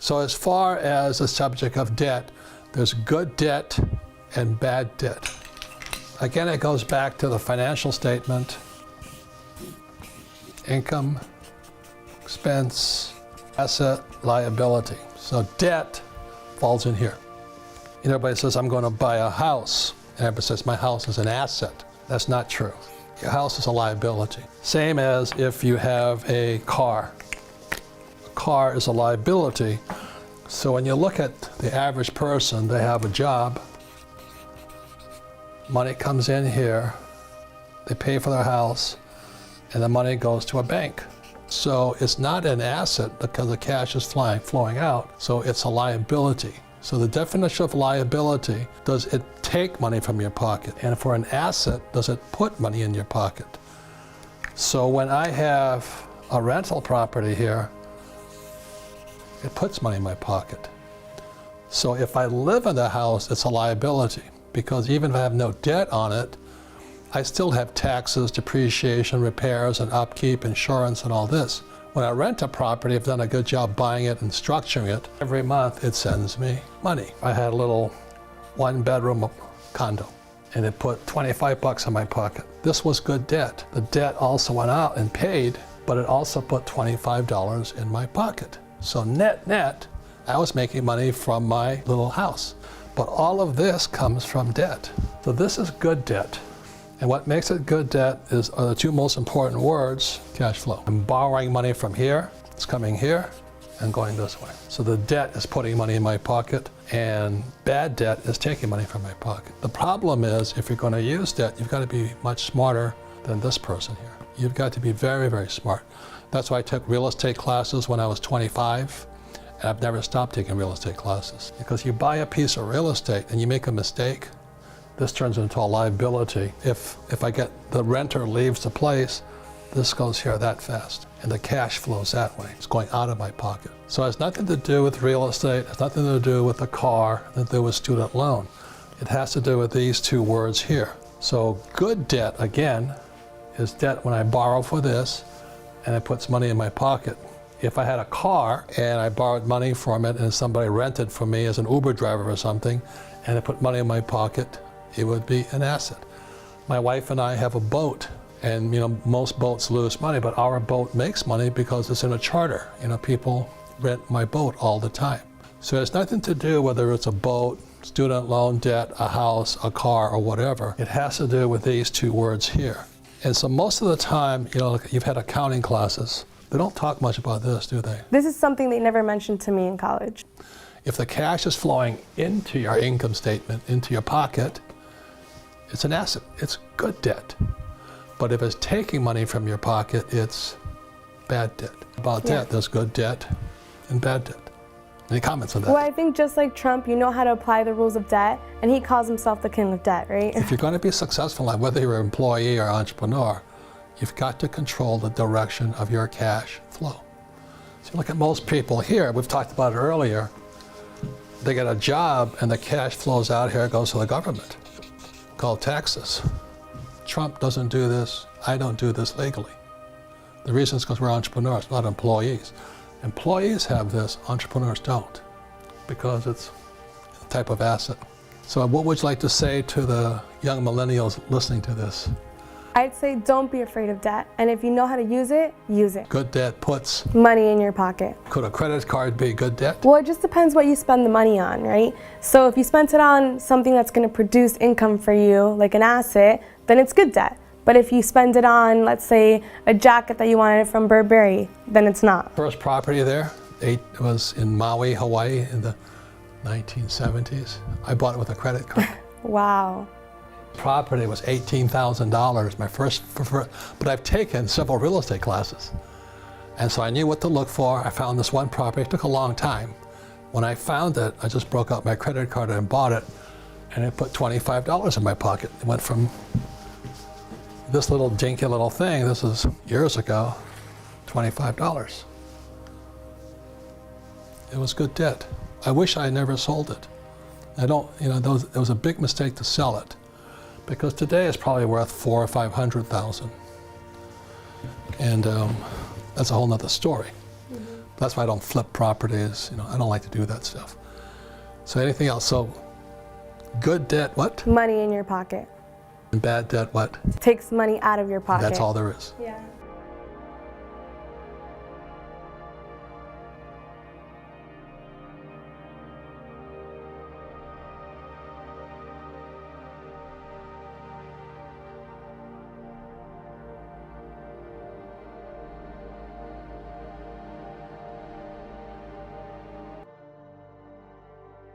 So as far as the subject of debt, there's good debt and bad debt. Again, it goes back to the financial statement, income, expense, asset, liability. So debt falls in here. Everybody says, I'm going to buy a house. And everybody says, my house is an asset. That's not true. Your house is a liability. Same as if you have a car. A car is a liability. So when you look at the average person, they have a job, money comes in here, they pay for their house, and the money goes to a bank. So it's not an asset because the cash is flowing out, so it's a liability. So the definition of liability, does it take money from your pocket? And for an asset, does it put money in your pocket? So when I have a rental property here, it puts money in my pocket. So if I live in the house, it's a liability, because even if I have no debt on it, I still have taxes, depreciation, repairs, and upkeep, insurance, and all this. When I rent a property, I've done a good job buying it and structuring it. Every month, it sends me money. I had a little one-bedroom condo, and it put $25 in my pocket. This was good debt. The debt also went out and paid, but it also put $25 in my pocket. So net, I was making money from my little house. But all of this comes from debt. So this is good debt. And what makes it good debt are the two most important words: cash flow. I'm borrowing money from here, it's coming here, and going this way. So the debt is putting money in my pocket, and bad debt is taking money from my pocket. The problem is, if you're going to use debt, you've got to be much smarter than this person here. You've got to be very, very smart. That's why I took real estate classes when I was 25, and I've never stopped taking real estate classes. Because you buy a piece of real estate and you make a mistake, this turns into a liability. If I get the renter leaves the place, this goes here that fast, and the cash flows that way. It's going out of my pocket. So it has nothing to do with real estate, it has nothing to do with the car, nothing to do with student loan. It has to do with these two words here. So good debt, again, is debt when I borrow for this, and it puts money in my pocket. If I had a car and I borrowed money from it and somebody rented for me as an Uber driver or something, and it put money in my pocket, it would be an asset. My wife and I have a boat, and most boats lose money, but our boat makes money because it's in a charter. People rent my boat all the time. So it has nothing to do whether it's a boat, student loan debt, a house, a car, or whatever. It has to do with these two words here. And so most of the time, you've had accounting classes. They don't talk much about this, do they? This is something they never mentioned to me in college. If the cash is flowing into your income statement, into your pocket, it's an asset. It's good debt. But if it's taking money from your pocket, it's bad debt. About debt, there's good debt and bad debt. Any comments on that? Well, I think just like Trump, you know how to apply the rules of debt, and he calls himself the king of debt, right? If you're going to be successful, whether you're an employee or entrepreneur, you've got to control the direction of your cash flow. So look at most people here, we've talked about it earlier, they get a job and the cash flows out here, goes to the government, called taxes. Trump doesn't do this, I don't do this legally. The reason is because we're entrepreneurs, not employees. Employees have this, entrepreneurs don't, because it's a type of asset. So what would you like to say to the young millennials listening to this? I'd say don't be afraid of debt, and if you know how to use it, use it. Good debt puts money in your pocket. Could a credit card be good debt? Well, it just depends what you spend the money on, right? So if you spent it on something that's going to produce income for you, like an asset, then it's good debt. But if you spend it on, let's say, a jacket that you wanted from Burberry, then it's not. First property there, it was in Maui, Hawaii in the 1970s. I bought it with a credit card. Wow. Property was $18,000, my first, but I've taken several real estate classes. And so I knew what to look for. I found this one property. It took a long time. When I found it, I just broke out my credit card and bought it, and it put $25 in my pocket. It went from this little dinky little thing, this was years ago, $25. It was good debt. I wish I never sold it. It was a big mistake to sell it, because today it's probably worth $400,000 or $500,000. And that's a whole nother story. That's why I don't flip properties. You know, I don't like to do that stuff. So anything else? So good debt, what? Money in your pocket. And bad debt, what? Takes money out of your pocket. That's all there is. Yeah.